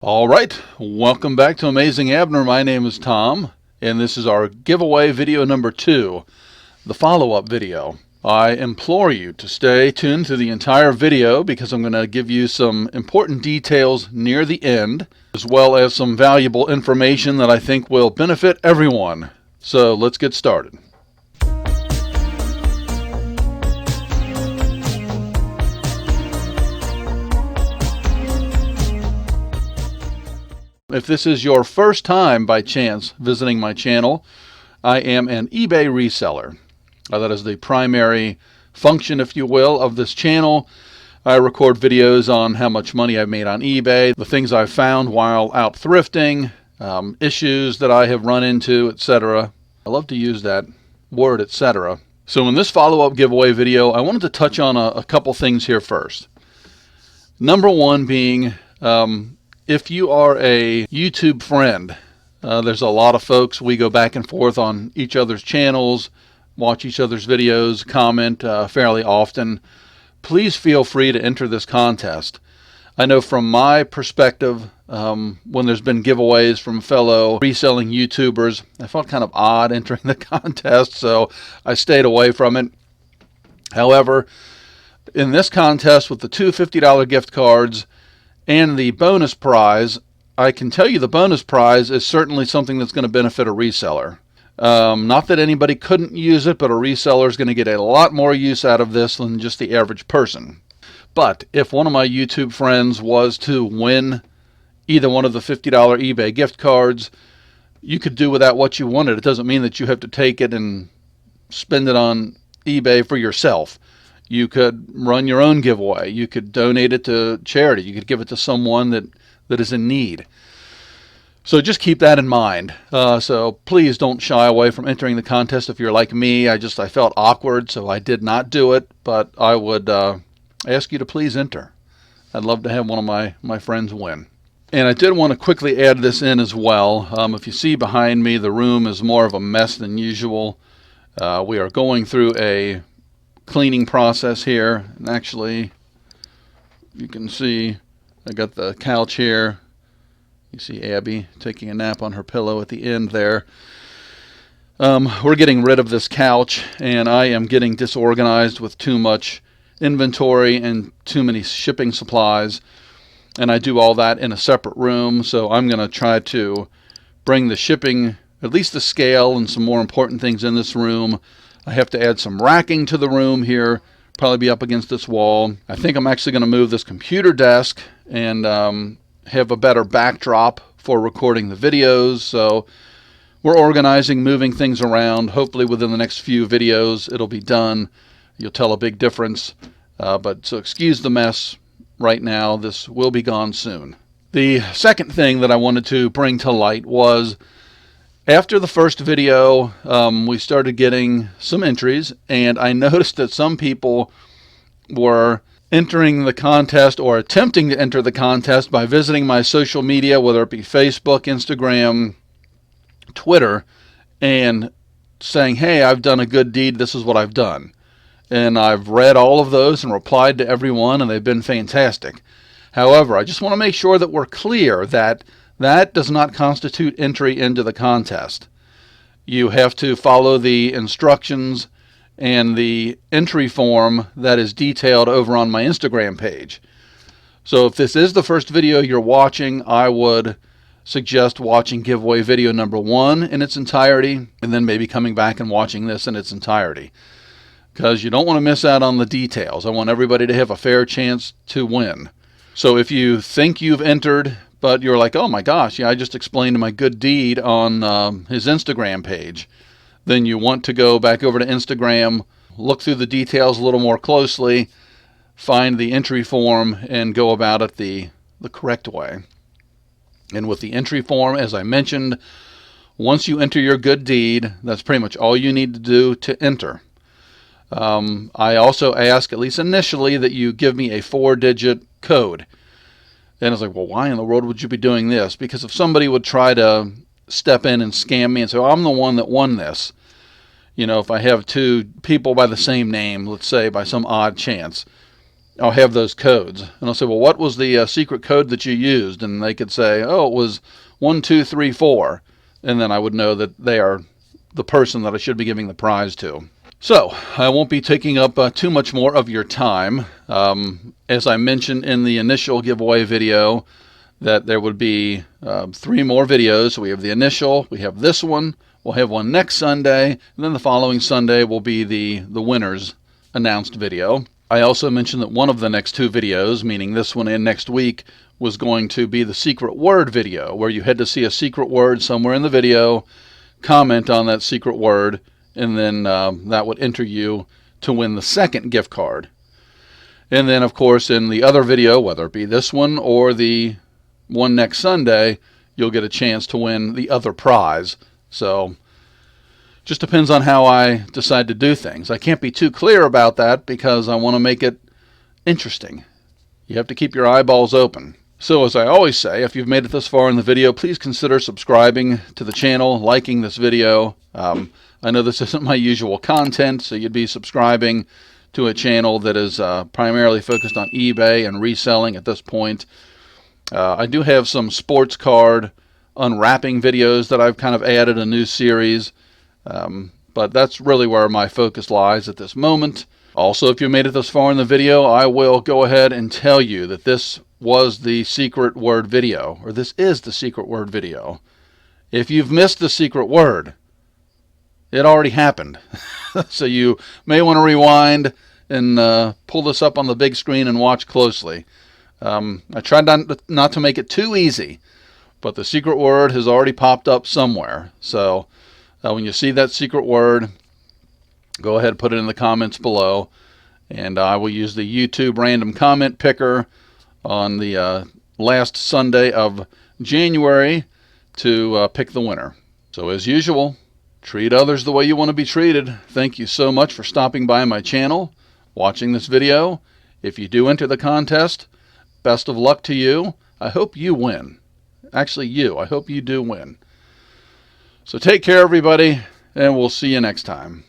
All right, welcome back to Amazing Abner. My name is Tom, and this is our giveaway video number 2, the follow-up video. I implore you to stay tuned through the entire video because I'm going to give you some important details near the end, as well as some valuable information that I think will benefit everyone. So let's get started. If this is your first time by chance visiting my channel, I am an eBay reseller. That is the primary function, if you will, of this channel. I record videos on how much money I've made on eBay, the things I've found while out thrifting, issues that I have run into, etc. I love to use that word, etc. So in this follow-up giveaway video, I wanted to touch on a couple things here first. Number one being, if you are a YouTube friend, there's a lot of folks, we go back and forth on each other's channels, watch each other's videos, comment fairly often. Please feel free to enter this contest. I know from my perspective, when there's been giveaways from fellow reselling YouTubers, I felt kind of odd entering the contest, so I stayed away from it. However, in this contest with the two $50 gift cards, and the bonus prize, I can tell you the bonus prize is certainly something that's going to benefit a reseller. Not that anybody couldn't use it, but a reseller is going to get a lot more use out of this than just the average person. But if one of my YouTube friends was to win either one of the $50 eBay gift cards, you could do with that what you wanted. It doesn't mean that you have to take it and spend it on eBay for yourself. You could run your own giveaway. You could donate it to charity. You could give it to someone that is in need. So just keep that in mind. So please don't shy away from entering the contest. If you're like me, I felt awkward, so I did not do it. But I would ask you to please enter. I'd love to have one of my friends win. And I did want to quickly add this in as well. If you see behind me, the room is more of a mess than usual. We are going through a cleaning process here, and actually you can see I got the couch here. You see Abby taking a nap on her pillow at the end there. We're getting rid of this couch, and I am getting disorganized with too much inventory and too many shipping supplies, and I do all that in a separate room. So I'm going to try to bring the shipping, at least the scale and some more important things, in this room. I have to add some racking to the room here, probably be up against this wall. I think I'm actually going to move this computer desk and have a better backdrop for recording the videos. So we're organizing, moving things around. Hopefully within the next few videos it'll be done. You'll tell a big difference. So excuse the mess right now. This will be gone soon. The second thing that I wanted to bring to light was, after the first video, we started getting some entries, and I noticed that some people were entering the contest or attempting to enter the contest by visiting my social media, whether it be Facebook, Instagram, Twitter, and saying, hey, I've done a good deed, this is what I've done. And I've read all of those and replied to everyone, and they've been fantastic. However, I just want to make sure that we're clear that that does not constitute entry into the contest. You have to follow the instructions and the entry form that is detailed over on my Instagram page. So if this is the first video you're watching, I would suggest watching giveaway video number 1 in its entirety, and then maybe coming back and watching this in its entirety, because you don't want to miss out on the details. I want everybody to have a fair chance to win. So if you think you've entered, but you're like, oh my gosh, yeah, I just explained my good deed on his Instagram page, then you want to go back over to Instagram, look through the details a little more closely, find the entry form, and go about it the correct way. And with the entry form, as I mentioned, once you enter your good deed, that's pretty much all you need to do to enter. I also ask, at least initially, that you give me a 4-digit code. And it's like, well, why in the world would you be doing this? Because if somebody would try to step in and scam me and say, oh, I'm the one that won this. You know, if I have two people by the same name, let's say by some odd chance, I'll have those codes. And I'll say, well, what was the secret code that you used? And they could say, oh, it was 1234. And then I would know that they are the person that I should be giving the prize to. So I won't be taking up too much more of your time. As I mentioned in the initial giveaway video, that there would be 3 more videos. So we have the initial, we have this one, we'll have one next Sunday, and then the following Sunday will be the winners announced video. I also mentioned that one of the next 2 videos, meaning this one and next week, was going to be the secret word video, where you had to see a secret word somewhere in the video, comment on that secret word, and then that would enter you to win the second gift card. And then, of course, in the other video, whether it be this one or the one next Sunday, you'll get a chance to win the other prize. So just depends on how I decide to do things. I can't be too clear about that because I want to make it interesting. You have to keep your eyeballs open. So as I always say, if you've made it this far in the video, please consider subscribing to the channel, liking this video. I know this isn't my usual content, so you'd be subscribing to a channel that is primarily focused on eBay and reselling at this point. I do have some sports card unwrapping videos that I've kind of added a new series, but that's really where my focus lies at this moment. Also, if you made it this far in the video, I will go ahead and tell you that this was the secret word video, or this is the secret word video. If you've missed the secret word, it already happened. So you may want to rewind and pull this up on the big screen and watch closely. I tried not to make it too easy, but the secret word has already popped up somewhere. So when you see that secret word, go ahead and put it in the comments below, and I will use the YouTube random comment picker on the last Sunday of January to pick the winner. So as usual, treat others the way you want to be treated. Thank you so much for stopping by my channel, watching this video. If you do enter the contest, best of luck to you. I hope you win. Actually, I hope you do win. So take care, everybody, and we'll see you next time.